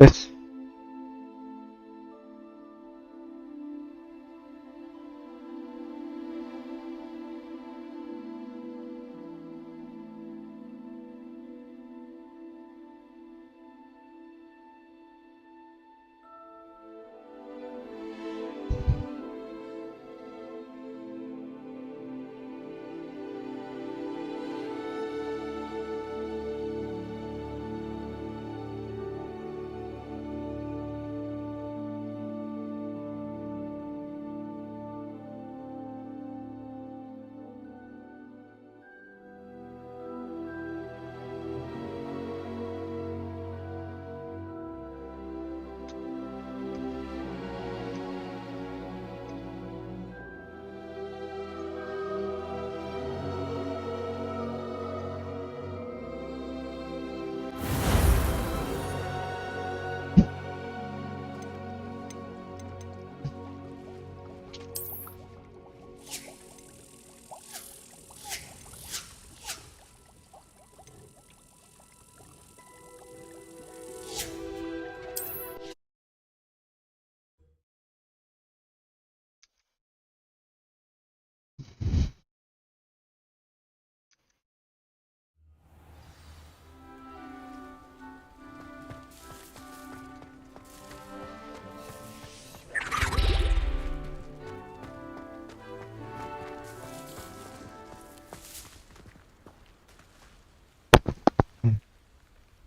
Yes.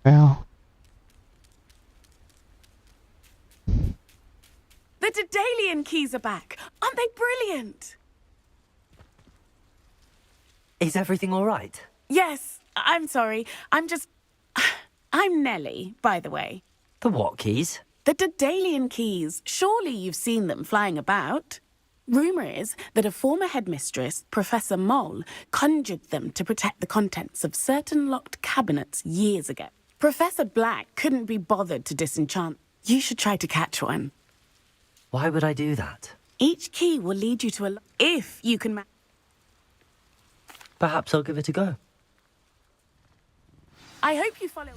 Well, The Daedalian keys are back. Aren't they brilliant? Is everything all right? Yes, I'm sorry. I'm Nellie, by the way. The what keys? The Daedalian keys. Surely you've seen them flying about. Rumour is that a former headmistress, Professor Mole, conjured them to protect the contents of certain locked cabinets years ago. Professor Black couldn't be bothered to disenchant. You should try to catch one. Why would I do that? Each key will lead you to a... If you can... Perhaps I'll give it a go. I hope you follow...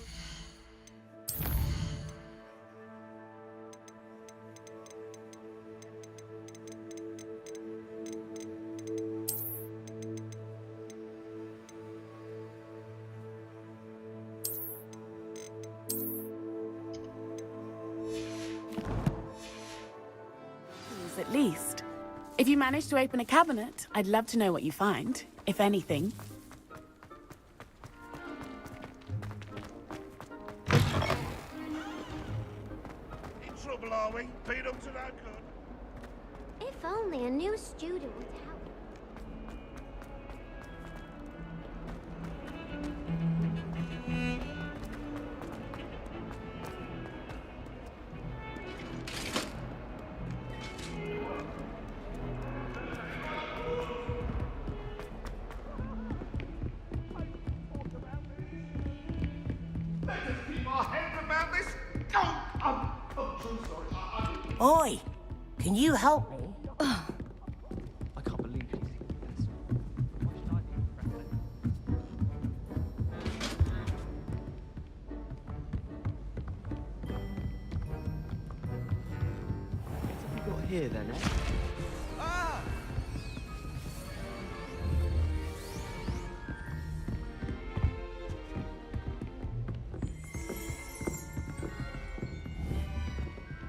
At least. If you manage to open a cabinet, I'd love to know what you find, if anything. In trouble, are we? Beat up to no good. If only a new student would help. Oi! Can you help me? I can't believe he's this. Why should I be What have we got here then, eh?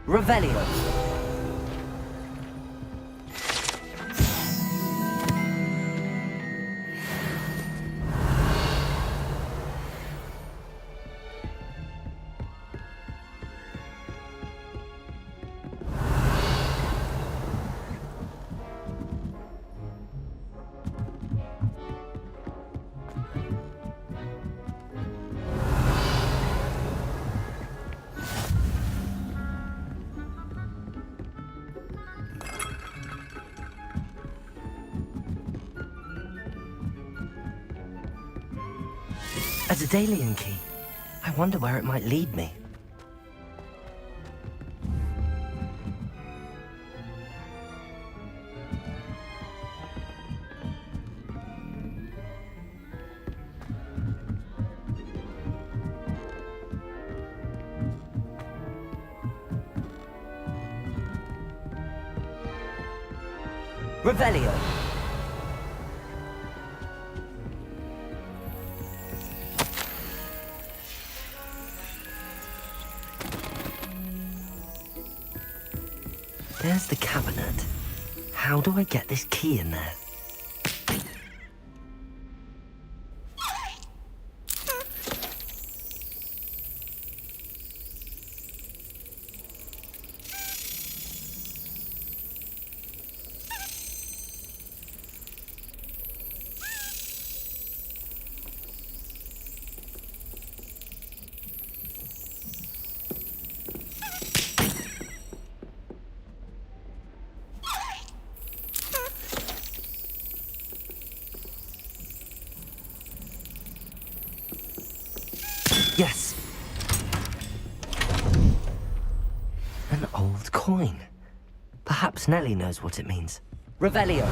Revelio. A Daedalian key. I wonder where it might lead me. Revelio. There's the cabinet. How do I get this key in there? Yes. An old coin. Perhaps Nellie knows what it means. Revelio.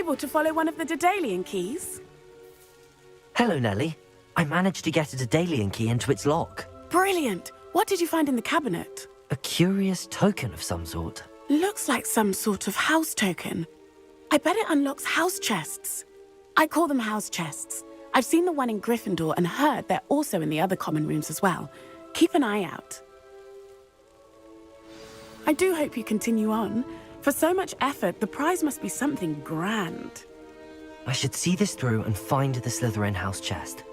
able to follow one of the Daedalian keys? Hello, Nellie. I managed to get a Daedalian key into its lock. Brilliant! What did you find in the cabinet? A curious token of some sort. Looks like some sort of house token. I bet it unlocks house chests. I call them house chests. I've seen the one in Gryffindor and heard they're also in the other common rooms as well. Keep an eye out. I do hope you continue on. For so much effort, the prize must be something grand. I should see this through and find the Slytherin house chest.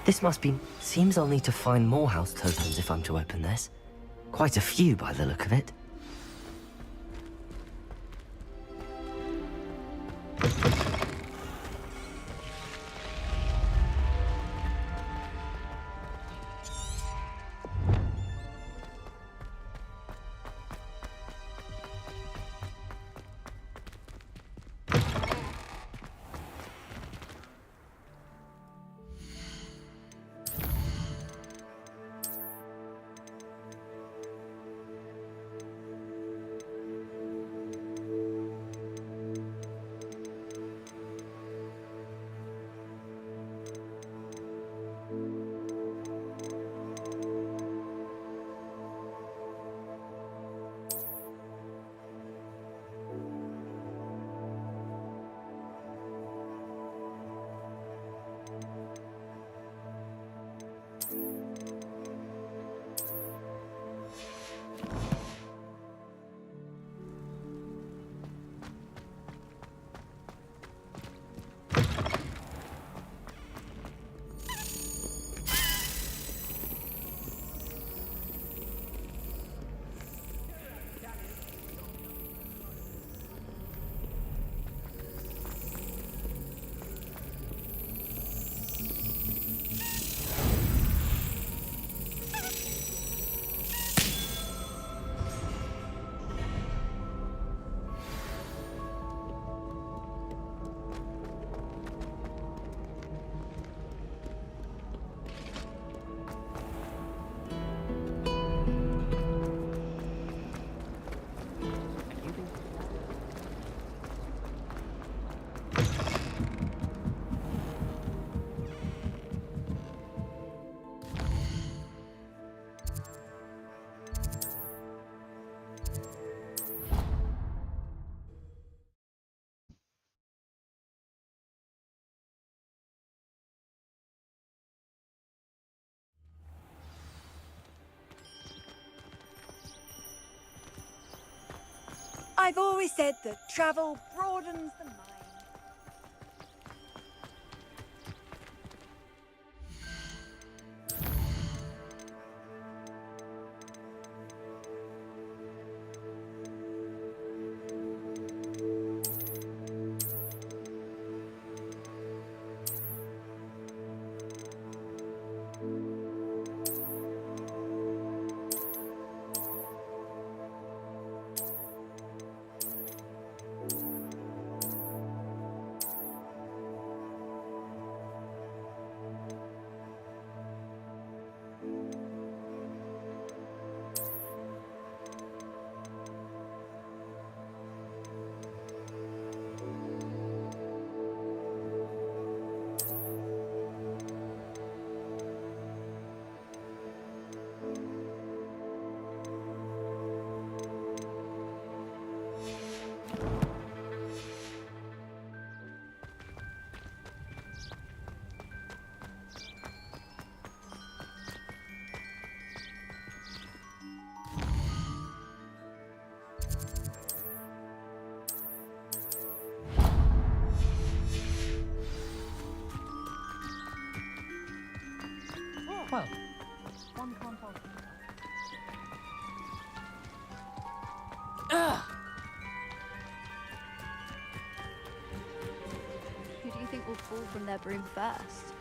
This must be... Seems I'll need to find more house tokens if I'm to open this. Quite a few by the look of it. I've always said that travel broadens the mind. Well, one can't hold. Who do you think will fall from their broom first?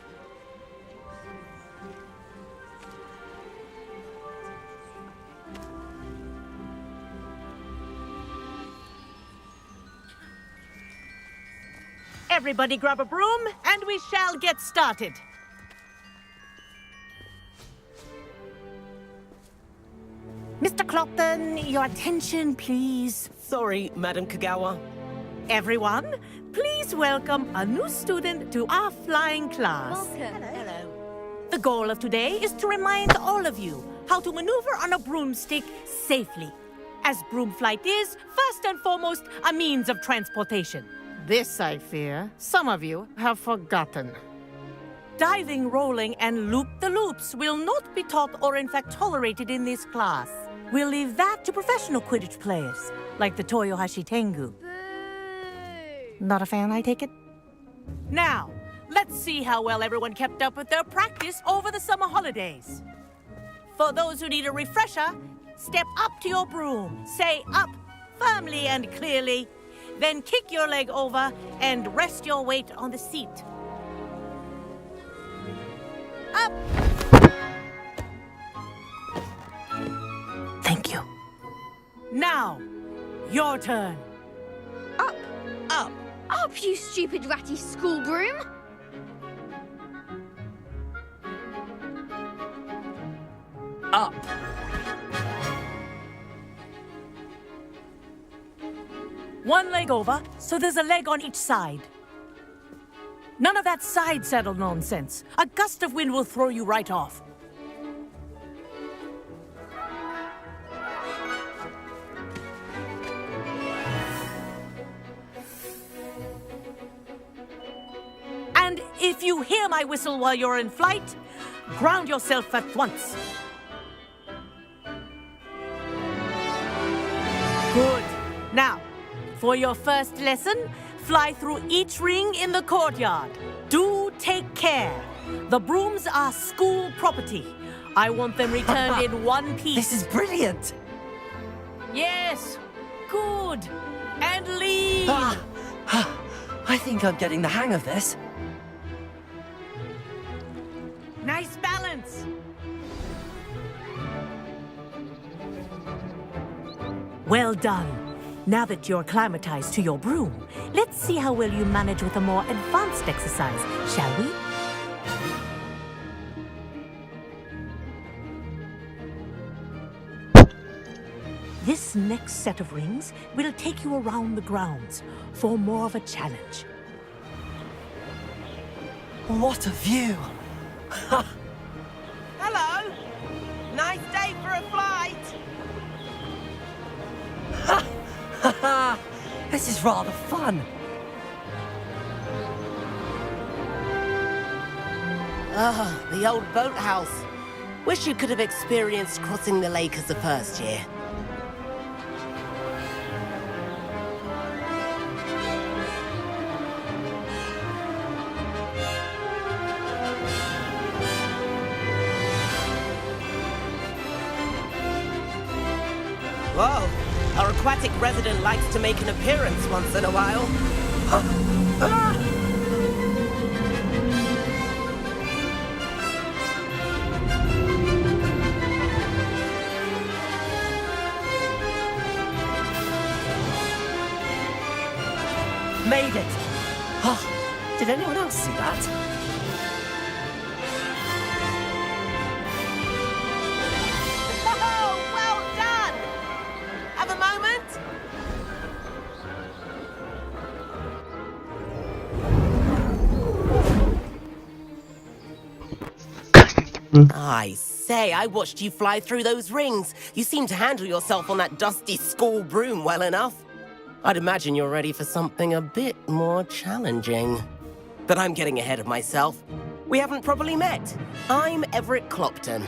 Everybody grab a broom, and we shall get started. Mr. Clopton, your attention, please. Sorry, Madam Kagawa. Everyone, please welcome a new student to our flying class. Welcome. Hello. The goal of today is to remind all of you how to maneuver on a broomstick safely, as broom flight is, first and foremost, a means of transportation. This, I fear, some of you have forgotten. Diving, rolling, and loop-the-loops will not be taught or in fact tolerated in this class. We'll leave that to professional Quidditch players, like the Toyohashi Tengu. Boo! Not a fan, I take it? Now, let's see how well everyone kept up with their practice over the summer holidays. For those who need a refresher, step up to your broom, say up firmly and clearly, then kick your leg over and rest your weight on the seat. Up! Thank you. Now, your turn. Up! Up! Up, you stupid ratty school broom! Up! One leg over, so there's a leg on each side. None of that side saddle nonsense. A gust of wind will throw you right off. And if you hear my whistle while you're in flight, ground yourself at once. Good. Now, for your first lesson, fly through each ring in the courtyard. Do take care. The brooms are school property. I want them returned in one piece. This is brilliant! Yes. Good. And leave. I think I'm getting the hang of this. Nice balance. Well done. Now that you're acclimatized to your broom, let's see how well you manage with a more advanced exercise, shall we? This next set of rings will take you around the grounds for more of a challenge. What a view! Hello! Nice day for a flight! This is rather fun. Ah, the old boathouse. Wish you could have experienced crossing the lake as a first year. Whoa, our aquatic resident likes to make an appearance once in a while. Made it! Oh, did anyone else see that? Oh, well done! Have a moment? I say, I watched you fly through those rings. You seem to handle yourself on that dusty school broom well enough. I'd imagine you're ready for something a bit more challenging. But I'm getting ahead of myself. We haven't properly met. I'm Everett Clopton.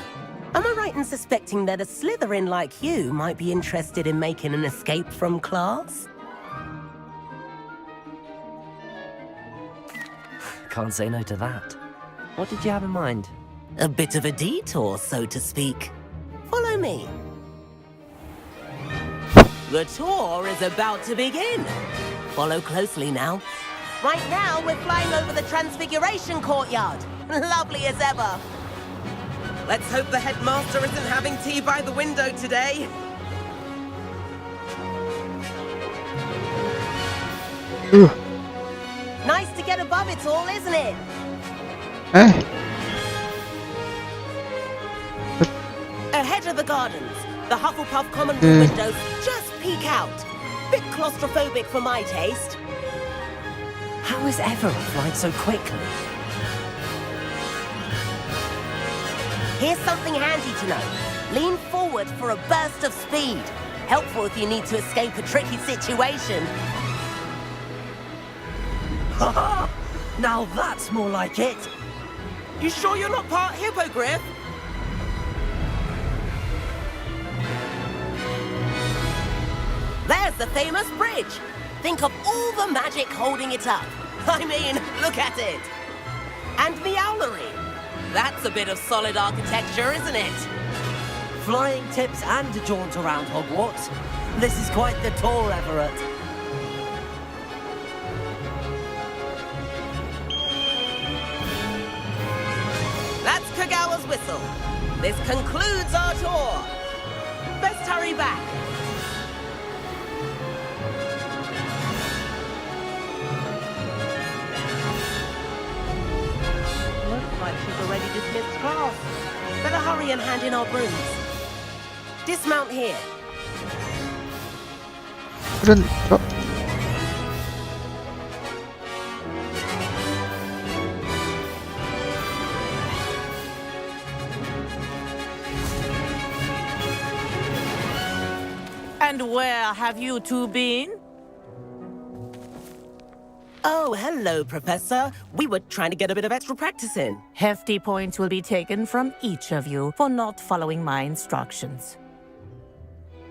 Am I right in suspecting that a Slytherin like you might be interested in making an escape from class? Can't say no to that. What did you have in mind? A bit of a detour, so to speak. Follow me. The tour is about to begin. Follow closely now. Right now, we're flying over the Transfiguration Courtyard. Lovely as ever. Let's hope the headmaster isn't having tea by the window today. Nice to get above it all, isn't it? Ahead of the gardens, the Hufflepuff common room windows just peek out. Bit claustrophobic for my taste. How is Everett flying so quickly? Here's something handy to know. Lean forward for a burst of speed. Helpful if you need to escape a tricky situation. Haha! Now that's more like it! You sure you're not part hippogriff? There's the famous bridge. Think of all the magic holding it up. I mean, look at it. And the owlery. That's a bit of solid architecture, isn't it? Flying tips and a jaunt around Hogwarts. This is quite the tour, Everett. That's Kagawa's whistle. This concludes our tour. Best hurry back. Looks like she's already dismissed class. Better hurry and hand in our brooms. Dismount here. And where have you two been? Oh, hello, Professor. We were trying to get a bit of extra practice in. Hefty points will be taken from each of you for not following my instructions.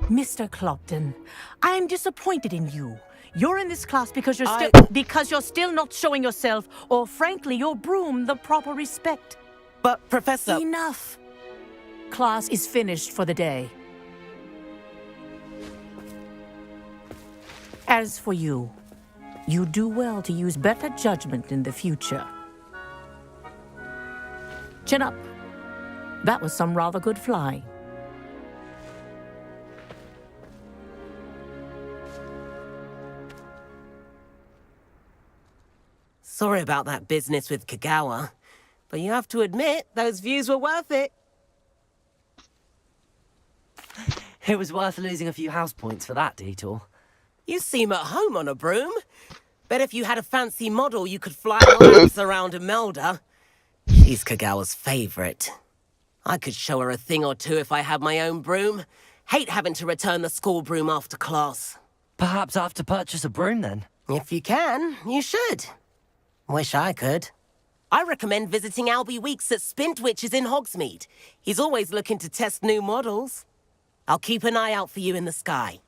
Mr. Clopton, I'm disappointed in you. You're in this class because you're still not showing yourself, or frankly, your broom the proper respect. But, Professor... Enough. Class is finished for the day. As for you, you do well to use better judgment in the future. Chin up. That was some rather good flying. Sorry about that business with Kagawa, but you have to admit, those views were worth it. It was worth losing a few house points for that detour. You seem at home on a broom. Bet if you had a fancy model, you could fly laps around Imelda. She's Kagawa's favorite. I could show her a thing or two if I had my own broom. Hate having to return the school broom after class. Perhaps I have to purchase a broom then? If you can, you should. Wish I could. I recommend visiting Albie Weeks at Spintwitches in Hogsmeade. He's always looking to test new models. I'll keep an eye out for you in the sky.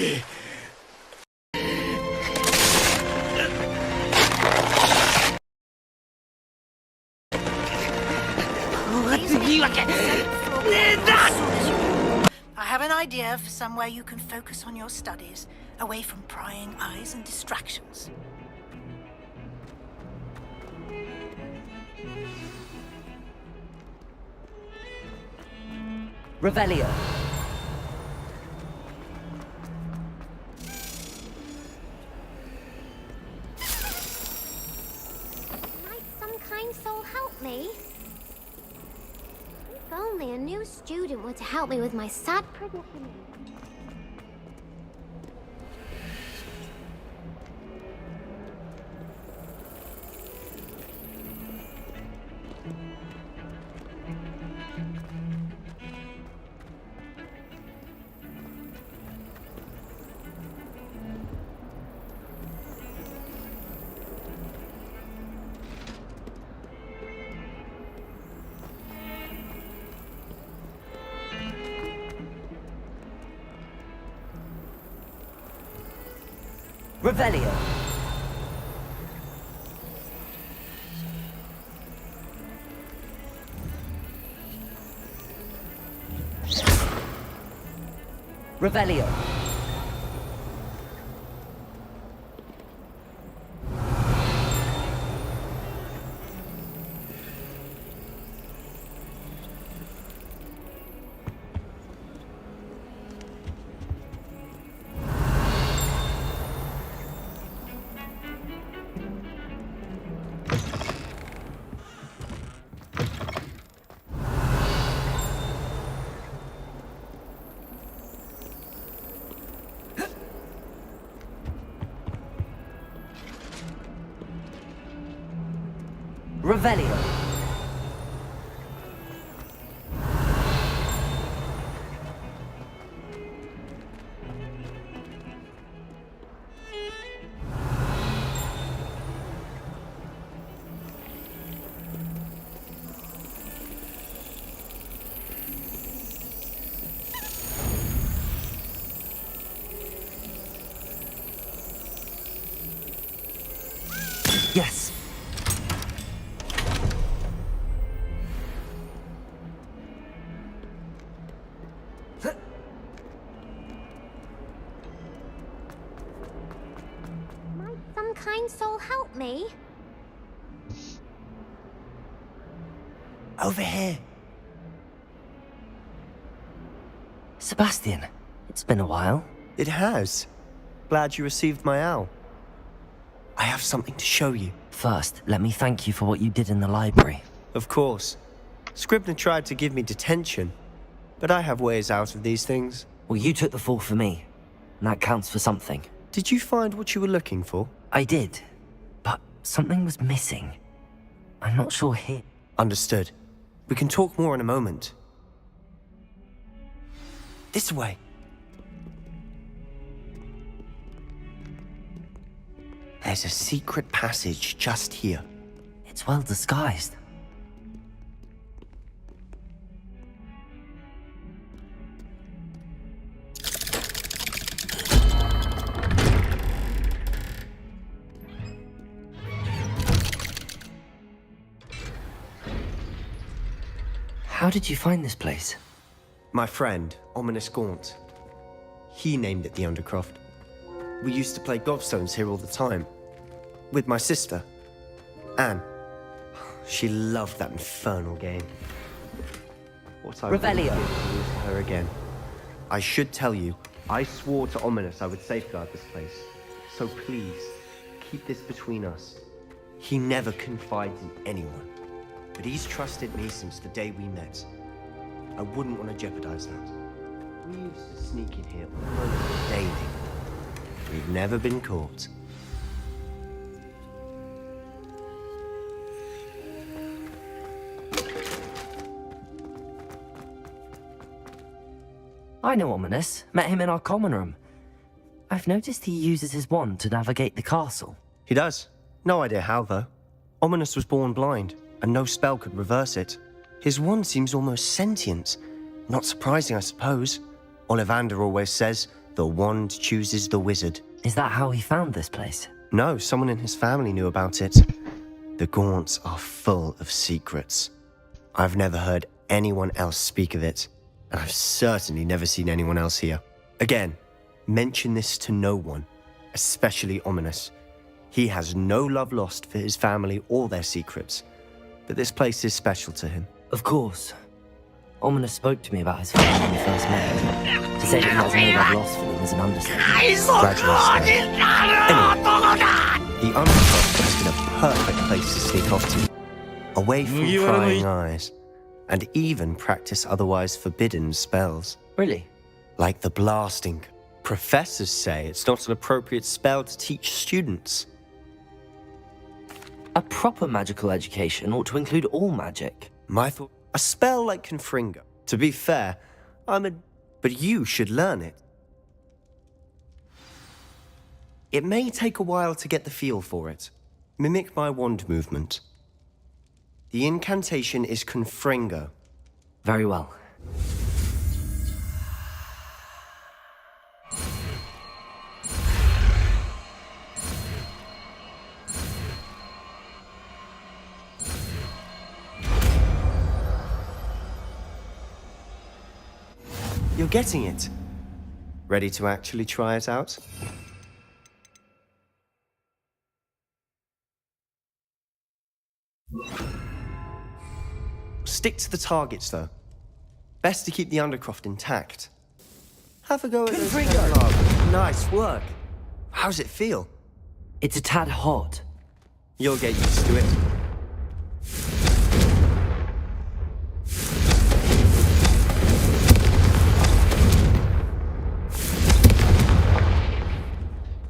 I have an idea for somewhere you can focus on your studies, away from prying eyes and distractions. Revelio. Might some kind soul help me? If only a new student were to help me with my sad predicament. Revelio. Revelio. Revelio. Yes. Might some kind soul help me? Over here. Sebastian, it's been a while. It has. Glad you received my owl. I have something to show you. First, let me thank you for what you did in the library. Of course. Scribner tried to give me detention, but I have ways out of these things. Well, you took the fall for me, and that counts for something. Did you find what you were looking for? I did, but something was missing. I'm not sure here. Understood. We can talk more in a moment. This way. There's a secret passage just here. It's well disguised. How did you find this place? My friend, Ominous Gaunt. He named it the Undercroft. We used to play gobstones here all the time. With my sister, Anne. She loved that infernal game. What I Revelio. wouldn't give to lose her again. I should tell you, I swore to Ominous I would safeguard this place. So please, keep this between us. He never confides in anyone. But he's trusted me since the day we met. I wouldn't want to jeopardize that. We used to sneak in here almost daily. We've never been caught. I know Ominous. Met him in our common room. I've noticed he uses his wand to navigate the castle. He does. No idea how, though. Ominous was born blind, and no spell could reverse it. His wand seems almost sentient. Not surprising, I suppose. Ollivander always says, the wand chooses the wizard. Is that how he found this place? No, someone in his family knew about it. The Gaunts are full of secrets. I've never heard anyone else speak of it, and I've certainly never seen anyone else here. Again, mention this to no one, especially Ominous. He has no love lost for his family or their secrets, but this place is special to him. Of course. Ominous spoke to me about his family when we first met. To say that he has no love lost for them is an understatement. Gradually, anyway, the Undercroft has been a perfect place to sneak off to, away from prying eyes, and even practice otherwise forbidden spells. Really? Like the blasting. Professors say it's not an appropriate spell to teach students. A proper magical education ought to include all magic. My thought, a spell like Confringo. To be fair, but you should learn it. It may take a while to get the feel for it. Mimic my wand movement. The incantation is Confringo. Very well. You're getting it. Ready to actually try it out? Stick to the targets, though. Best to keep the Undercroft intact. Have a go at those Confringo. Nice work. How's it feel? It's a tad hot. You'll get used to it.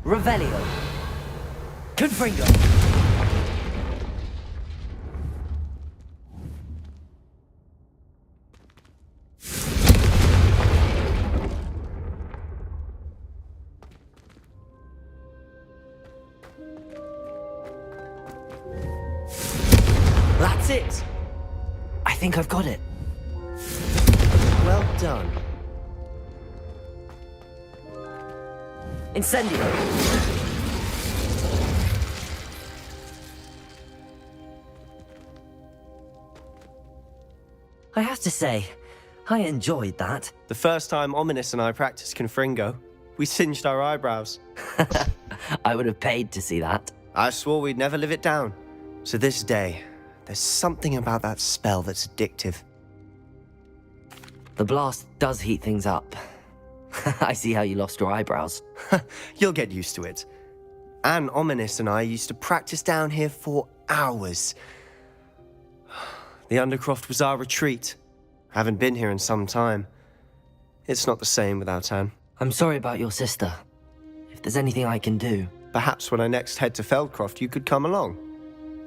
Revelio. Confringo. That's it. I think I've got it. Well done. Incendio. I have to say, I enjoyed that. The first time Ominous and I practiced Confringo, we singed our eyebrows. I would have paid to see that. I swore we'd never live it down. To this day, there's something about that spell that's addictive. The blast does heat things up. I see how you lost your eyebrows. You'll get used to it. Anne, Ominous, and I used to practice down here for hours. The Undercroft was our retreat. Haven't been here in some time. It's not the same without Anne. I'm sorry about your sister. If there's anything I can do... Perhaps when I next head to Feldcroft, you could come along.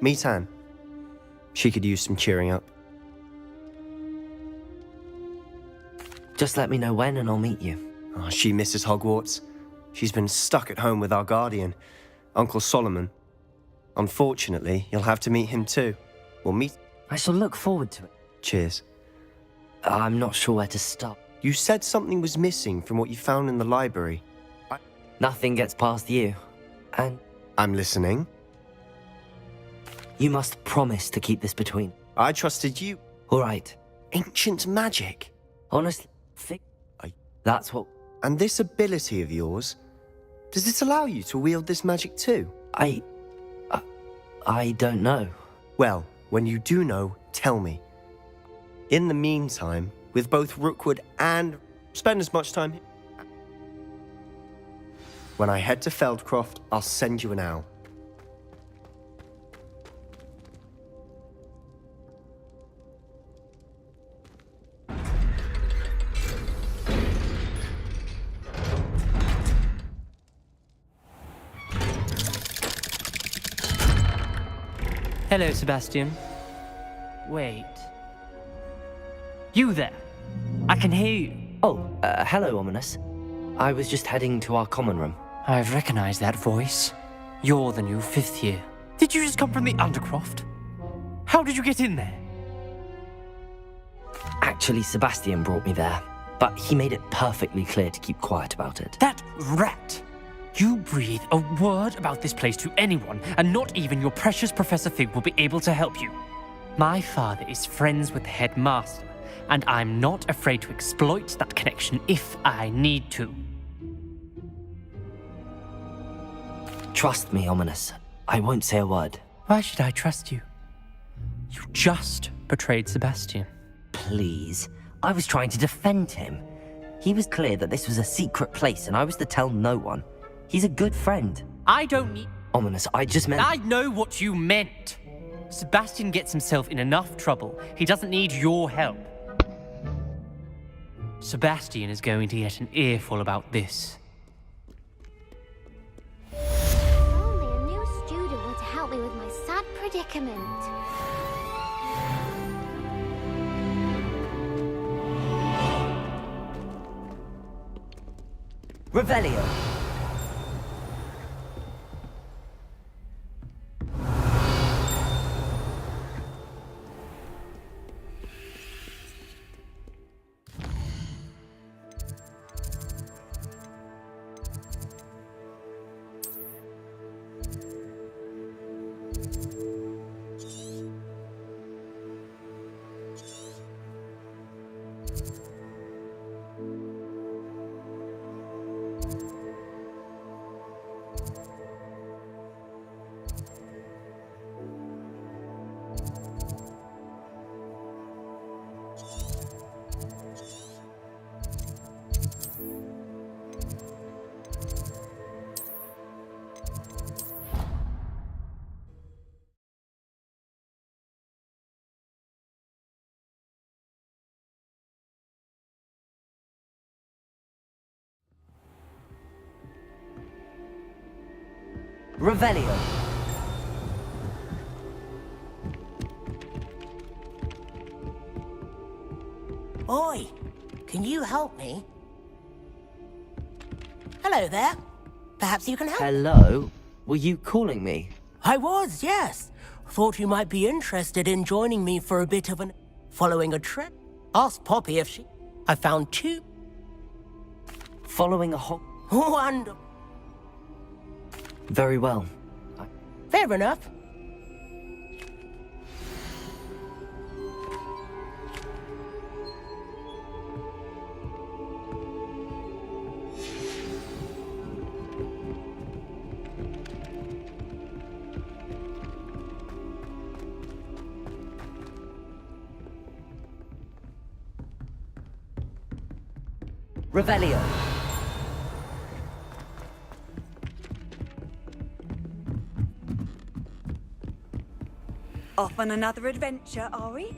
Meet Anne. She could use some cheering up. Just let me know when and I'll meet you. Oh, she misses Hogwarts. She's been stuck at home with our guardian, Uncle Solomon. Unfortunately, you'll have to meet him too. We'll meet... I shall look forward to it. Cheers. I'm not sure where to start. You said something was missing from what you found in the library. Nothing gets past you. And I'm listening. you must promise to keep this between. I trusted you. All right. Ancient magic. Honestly, that's what... And this ability of yours, does it allow you to wield this magic too? I don't know. Well, when you do know, tell me. In the meantime, with both Rookwood and... spend as much time... When I head to Feldcroft, I'll send you an owl. Hello, Sebastian. Wait. You there? I can hear you. Oh, hello, Ominous. I was just heading to our common room. I've recognized that voice. You're the new 5th year. Did you just come from the Undercroft? How did you get in there? Actually, Sebastian brought me there. but he made it perfectly clear to keep quiet about it. That rat! You breathe a word about this place to anyone, and not even your precious Professor Fig will be able to help you. My father is friends with the headmaster, and I'm not afraid to exploit that connection if I need to. Trust me, Ominous. I won't say a word. Why should I trust you? You just betrayed Sebastian. Please. I was trying to defend him. He was clear that this was a secret place, and I was to tell no one. He's a good friend. I don't need... Ominous, I just meant... I know what you meant. Sebastian gets himself in enough trouble. He doesn't need your help. Sebastian is going to get an earful about this. If only a new student were to help me with my sad predicament. Revelio. Revelio. Oi, can you help me? Hello there. Perhaps you can help? Hello? Were you calling me? I was, yes. Thought you might be interested in joining me for a bit of an... following a trip. Ask Poppy if she... I found 2... Following a hot... Wonderful. Very well. Fair enough. Revelio. Off on another adventure, are we?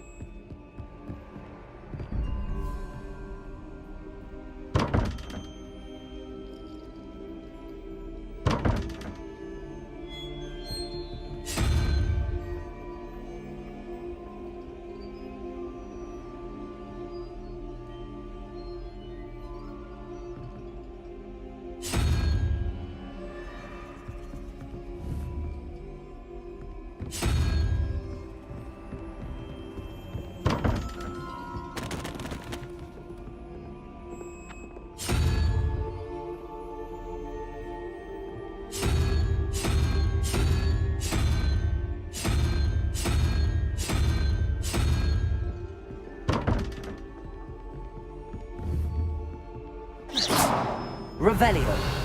Revelio.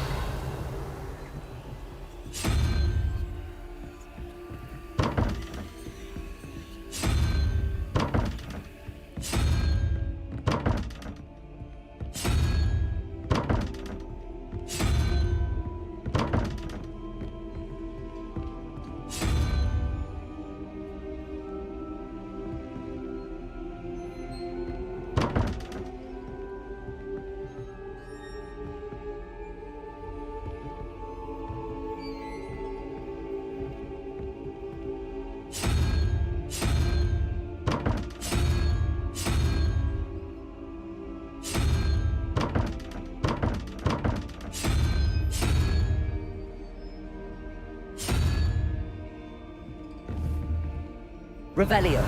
Revelio.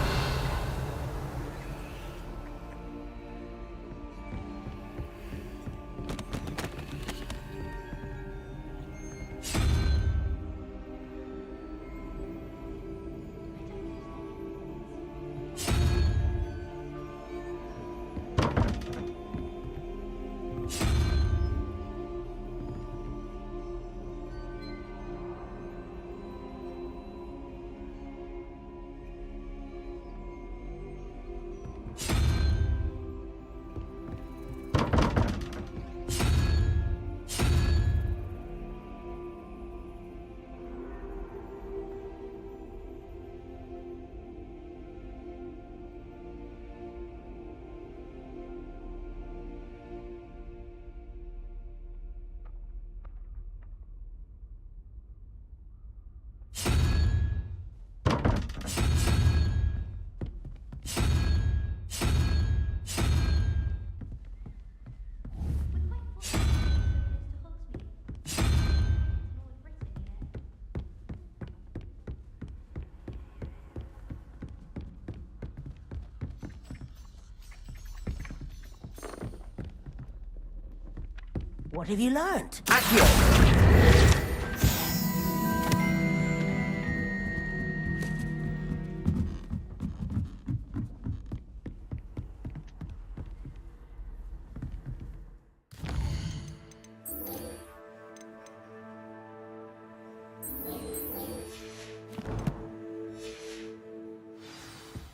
What have you learned?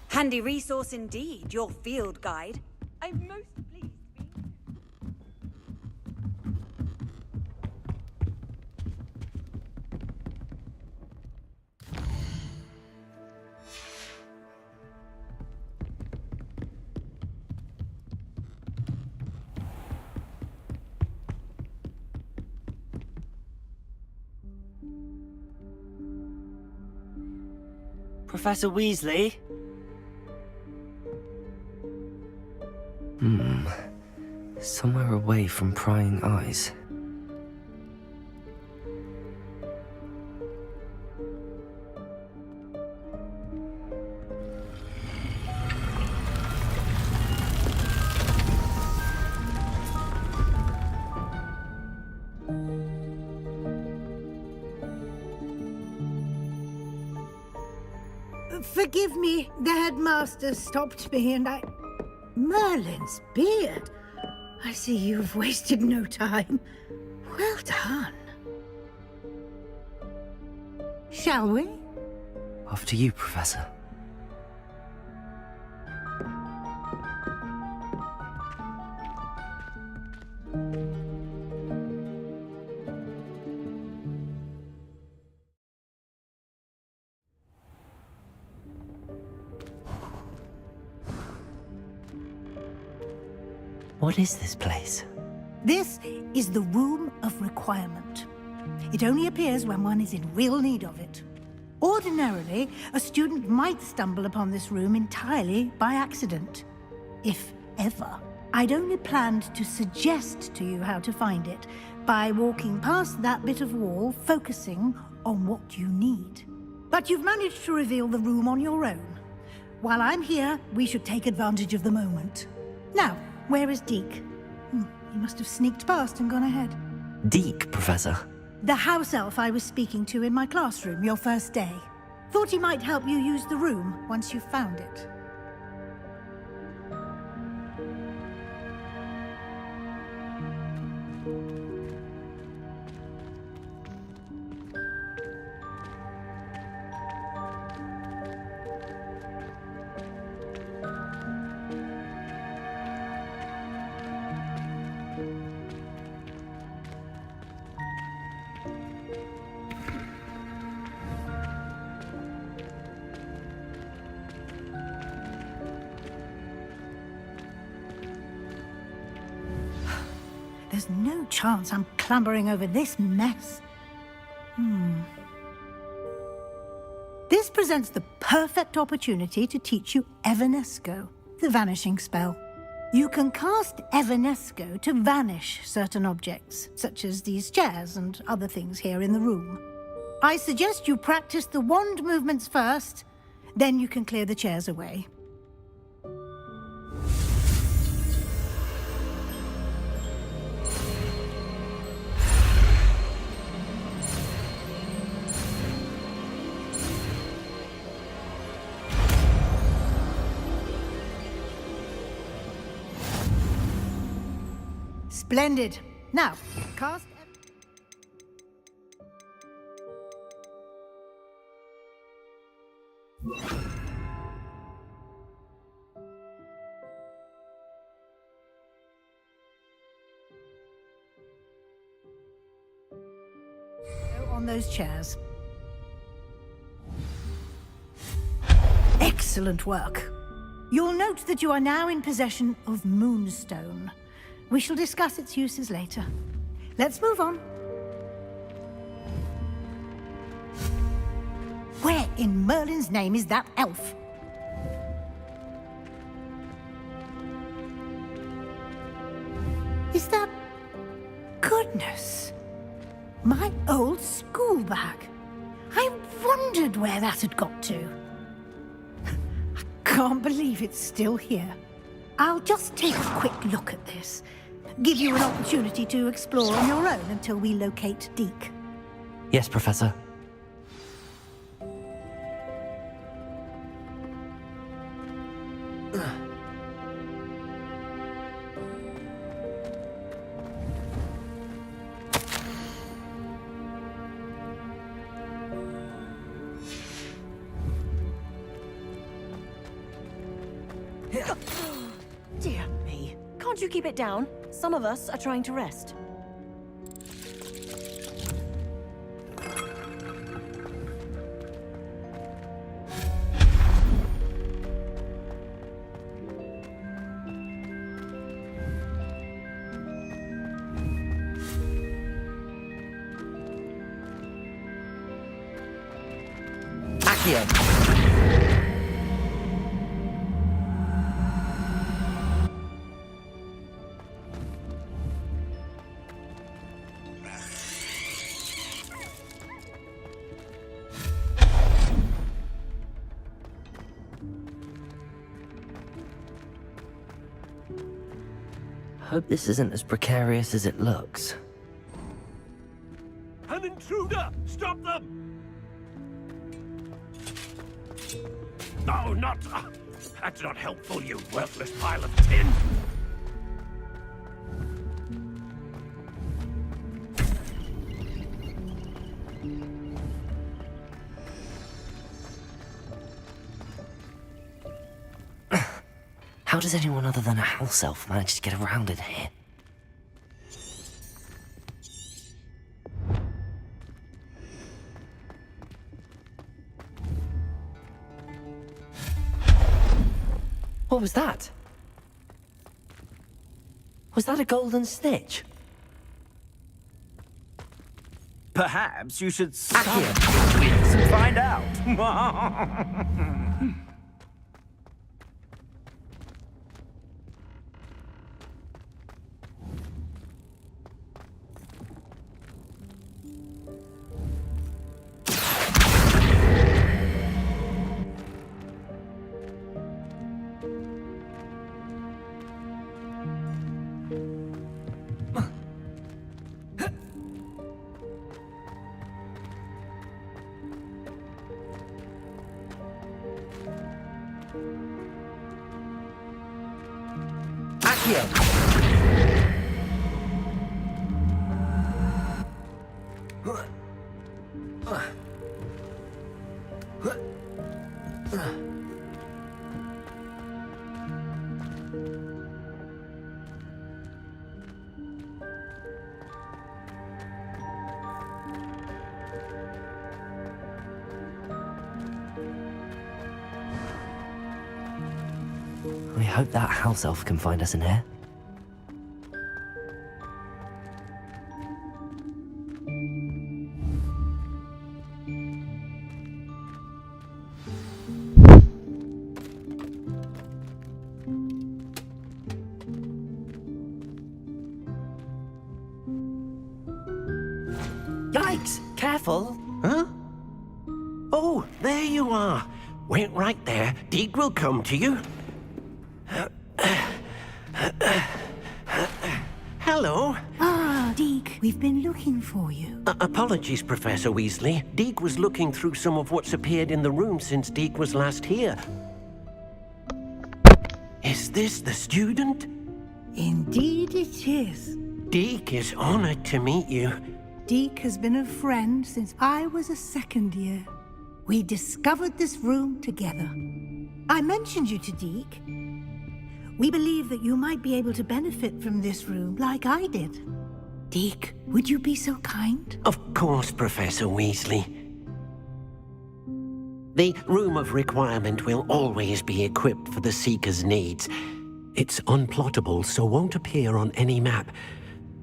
Handy resource indeed, your field guide. I'm most pleased being... Professor Weasley? Somewhere away from prying eyes. Forgive me, the headmaster stopped me and I... Merlin's beard! I see you've wasted no time. Well done. Shall we? After you, Professor. What is this place? This is the Room of Requirement. It only appears when one is in real need of it. Ordinarily, a student might stumble upon this room entirely by accident. If ever. I'd only planned to suggest to you how to find it by walking past that bit of wall, focusing on what you need. But you've managed to reveal the room on your own. While I'm here, we should take advantage of the moment. Now, where is Deke? He must have sneaked past and gone ahead. Deke, Professor? The house elf I was speaking to in my classroom your first day. Thought he might help you use the room once you've found it. There's no chance I'm clambering over this mess. This presents the perfect opportunity to teach you Evanesco, the vanishing spell. You can cast Evanesco to vanish certain objects, such as these chairs and other things here in the room. I suggest you practice the wand movements first, then you can clear the chairs away. Splendid. Now, cast... on those chairs. Excellent work. You'll note that you are now in possession of Moonstone. We shall discuss its uses later. Let's move on. Where in Merlin's name is that elf? Is that... Goodness! My old school bag. I wondered where that had got to. I can't believe it's still here. I'll just take a quick look at this. give you an opportunity to explore on your own until we locate Deke. Yes, Professor. Dear me. Can't you keep it down? Some of us are trying to rest. Hope this isn't as precarious as it looks. An intruder! Stop them! No, not... that's not helpful, you worthless pile of tin! How does anyone other than a house elf manage to get around in here? What was that? Was that a golden snitch? Perhaps you should stop this and find out. I hope that house elf can find us in here. Yikes! Careful! Huh? Oh, there you are. Wait right there. Deke will come to you. Hello. Ah, Deke, we've been looking for you. Apologies, Professor Weasley. Deke was looking through some of what's appeared in the room since Deke was last here. Is this the student? Indeed it is. Deke is honored to meet you. Deke has been a friend since I was a second year. We discovered this room together. I mentioned you to Deke. We believe that you might be able to benefit from this room like I did. Deke, would you be so kind? Of course, Professor Weasley. The Room of Requirement will always be equipped for the Seeker's needs. It's unplottable, so won't appear on any map.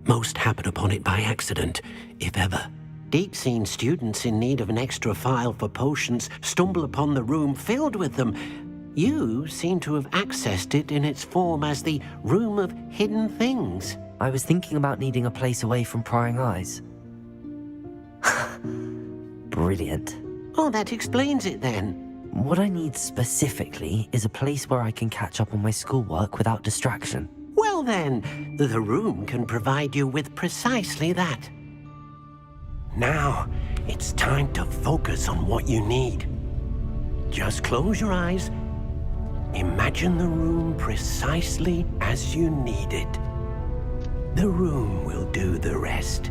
Most happen upon it by accident, if ever. Deke's seen students in need of an extra file for potions stumble upon the room filled with them. You seem to have accessed it in its form as the Room of Hidden Things. I was thinking about needing a place away from prying eyes. Brilliant. Oh, that explains it then. What I need specifically is a place where I can catch up on my schoolwork without distraction. Well then, the room can provide you with precisely that. Now, it's time to focus on what you need. Just close your eyes. Imagine the room precisely as you need it. The room will do the rest.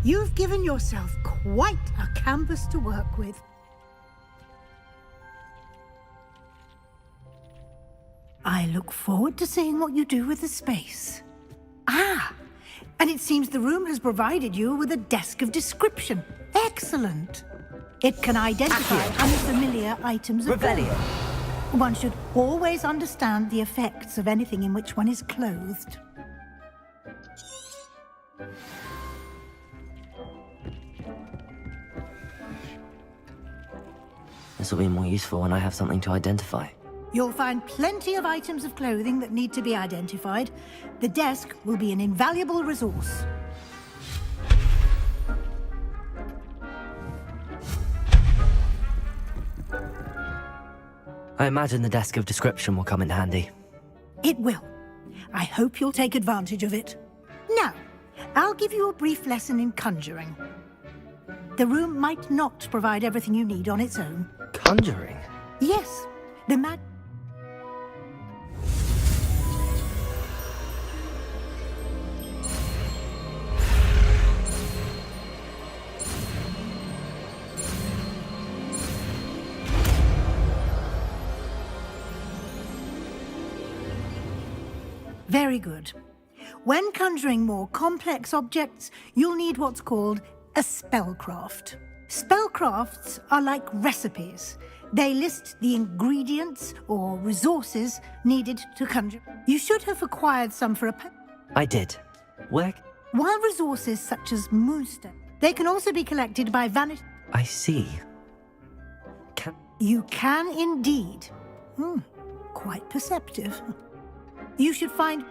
You've given yourself quite a canvas to work with. I look forward to seeing what you do with the space. Ah, and it seems the room has provided you with a desk of description. Excellent. It can identify unfamiliar items of clothing. One should always understand the effects of anything in which one is clothed. This will be more useful when I have something to identify. You'll find plenty of items of clothing that need to be identified. The desk will be an invaluable resource. I imagine the desk of description will come in handy. It will. I hope you'll take advantage of it. Now, I'll give you a brief lesson in conjuring. The room might not provide everything you need on its own. Conjuring? Yes. The mag... Very good. When conjuring more complex objects, you'll need what's called a spellcraft. Spellcrafts are like recipes. They list the ingredients or resources needed to conjure. You should have acquired some for a... I did. Where? While resources such as moonstone, they can also be collected by vanish... I see. You can indeed. Quite perceptive. You should find...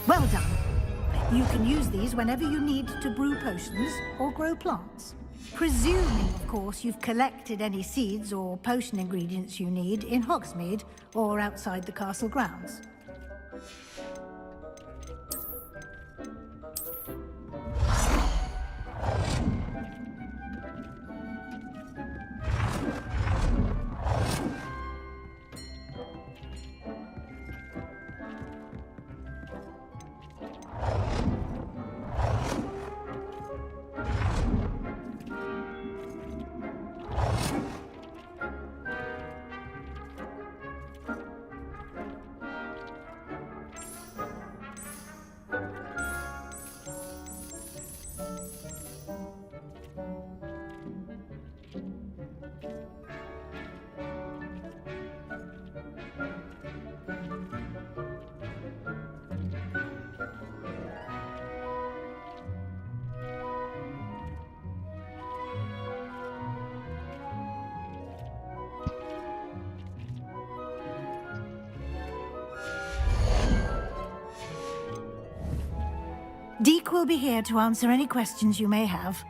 Well done. You can use these whenever you need to brew potions or grow plants. Presuming, of course, you've collected any seeds or potion ingredients you need in Hogsmeade or outside the castle grounds. Deke will be here to answer any questions you may have.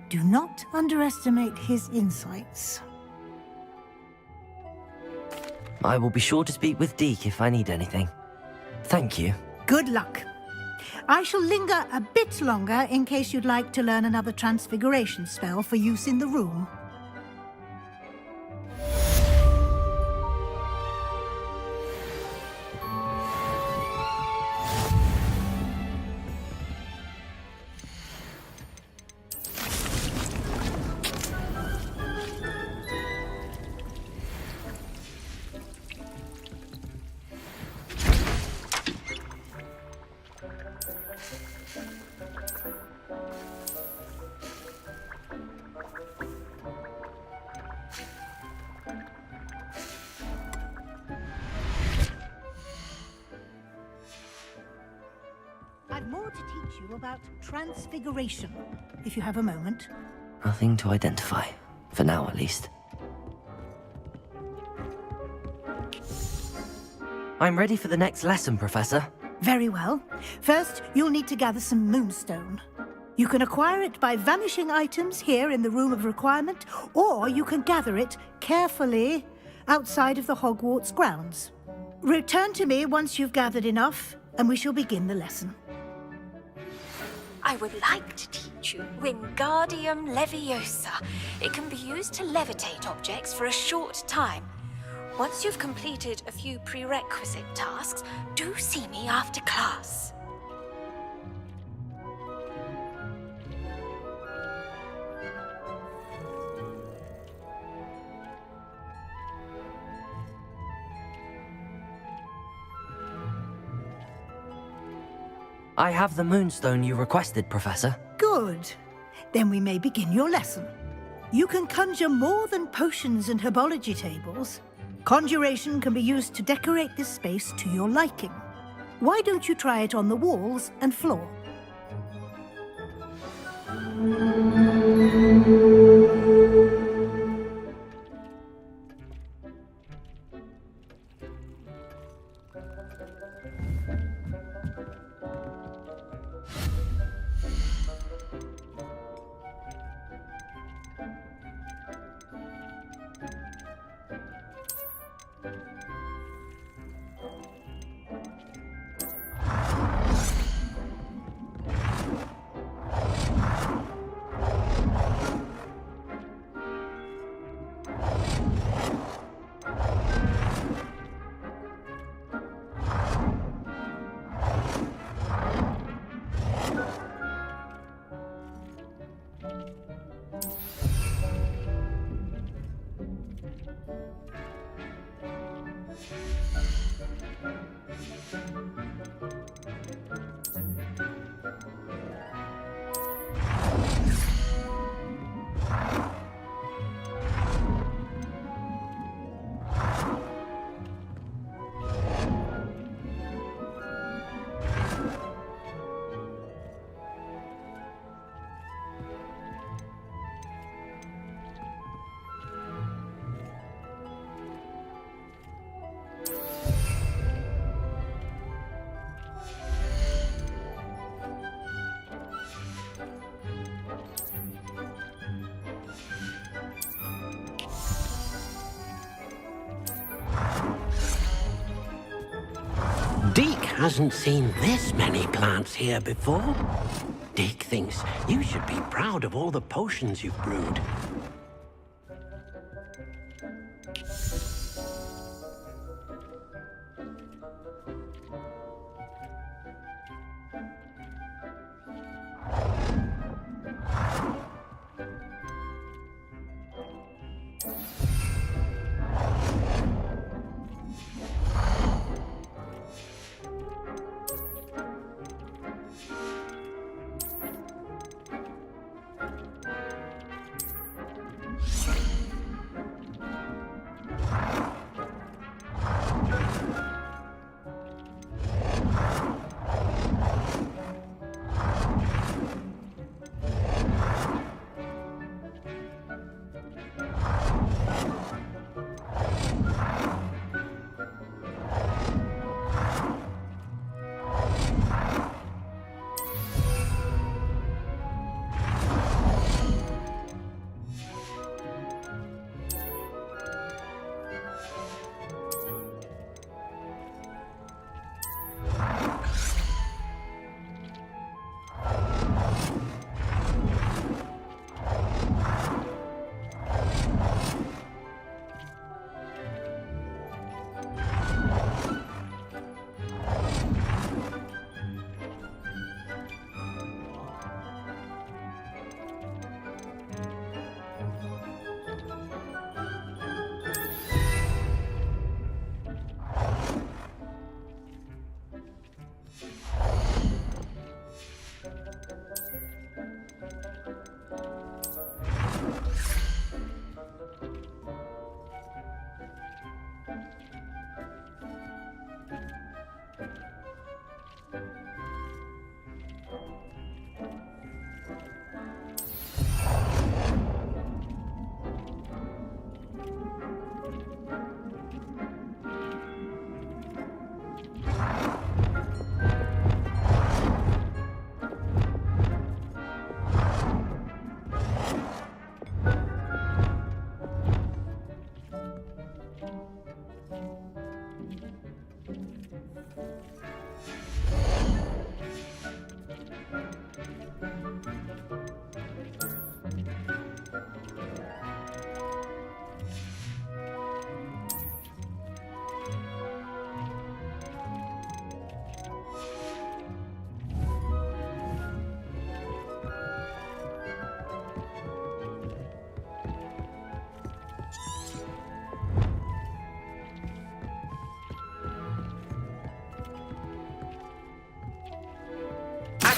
Do not underestimate his insights. I will be sure to speak with Deke if I need anything. Thank you. Good luck. I shall linger a bit longer in case you'd like to learn another transfiguration spell for use in the room. I've more to teach you about transfiguration, if you have a moment. Nothing to identify, for now at least. I'm ready for the next lesson, Professor. Very well. First, you'll need to gather some moonstone. You can acquire it by vanishing items here in the Room of Requirement, or you can gather it carefully outside of the Hogwarts grounds. Return to me once you've gathered enough, and we shall begin the lesson. I would like to teach you Wingardium Leviosa. It can be used to levitate objects for a short time. Once you've completed a few prerequisite tasks, do see me after class. I have the moonstone you requested, Professor. Good. Then we may begin your lesson. You can conjure more than potions and herbology tables. Conjuration can be used to decorate this space to your liking. Why don't you try it on the walls and floor? hasn't seen this many plants here before. Dick thinks you should be proud of all the potions you've brewed.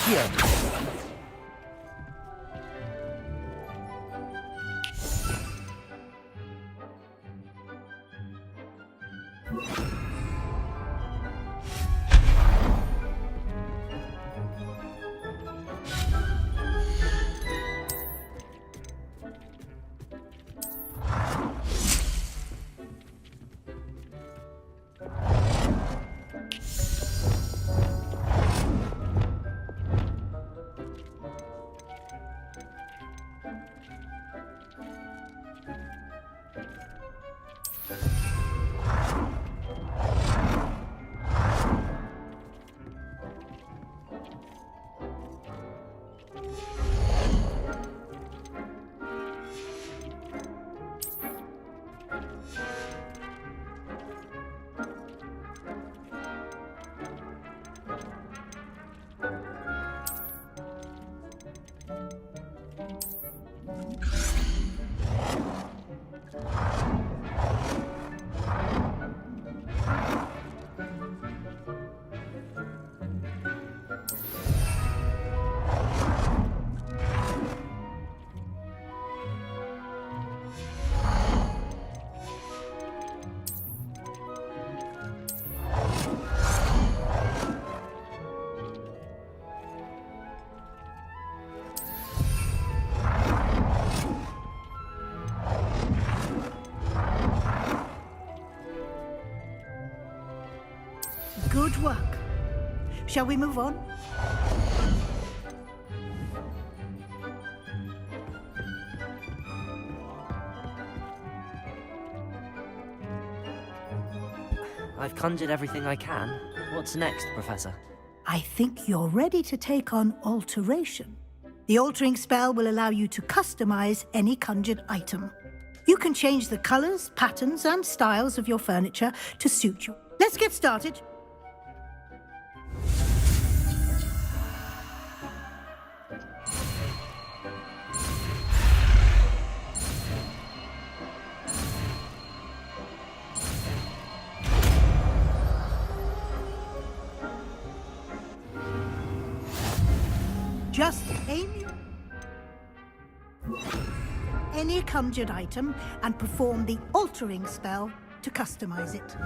Accio! Good work. Shall we move on? I've conjured everything I can. What's next, Professor? I think you're ready to take on alteration. The altering spell will allow you to customize any conjured item. You can change the colors, patterns, and styles of your furniture to suit you. Let's get started. Just aim any conjured item and perform the altering spell to customize it.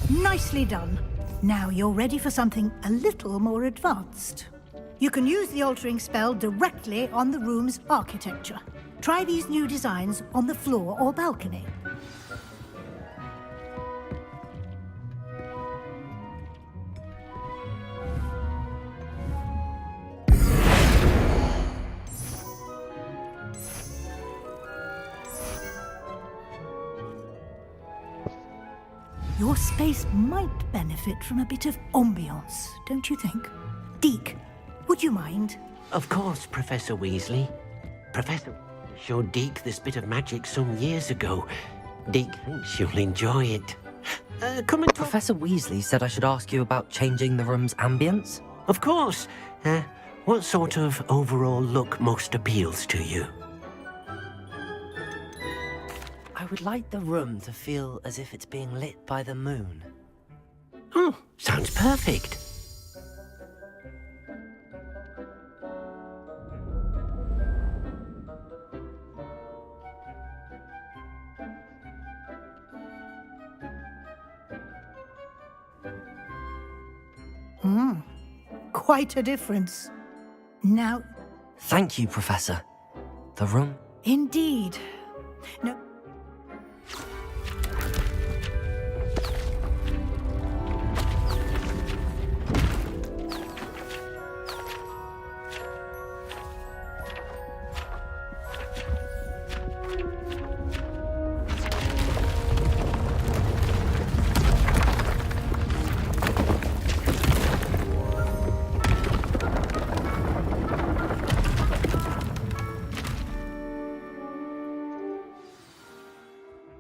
Nicely done. Now you're ready for something a little more advanced. You can use the altering spell directly on the room's architecture. Try these new designs on the floor or balcony. Your space might benefit from a bit of ambiance, don't you think? Deke, would you mind? Of course, Professor Weasley. Professor showed Deke this bit of magic some years ago. Deke thinks you'll enjoy it. Come and talk. Professor Weasley said I should ask you about changing the room's ambience? Of course. What sort of overall look most appeals to you? I would like the room to feel as if it's being lit by the moon. Oh, sounds perfect. Quite a difference. Now... Thank you, Professor. The room... Indeed. No...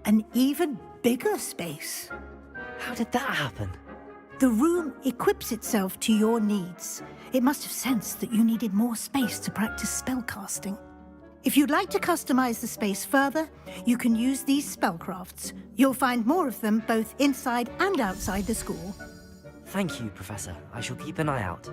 An even bigger space. How did that happen? The room equips itself to your needs. It must have sensed that you needed more space to practice spellcasting. If you'd like to customize the space further, you can use these spellcrafts. You'll find more of them both inside and outside the school. Thank you, Professor. I shall keep an eye out.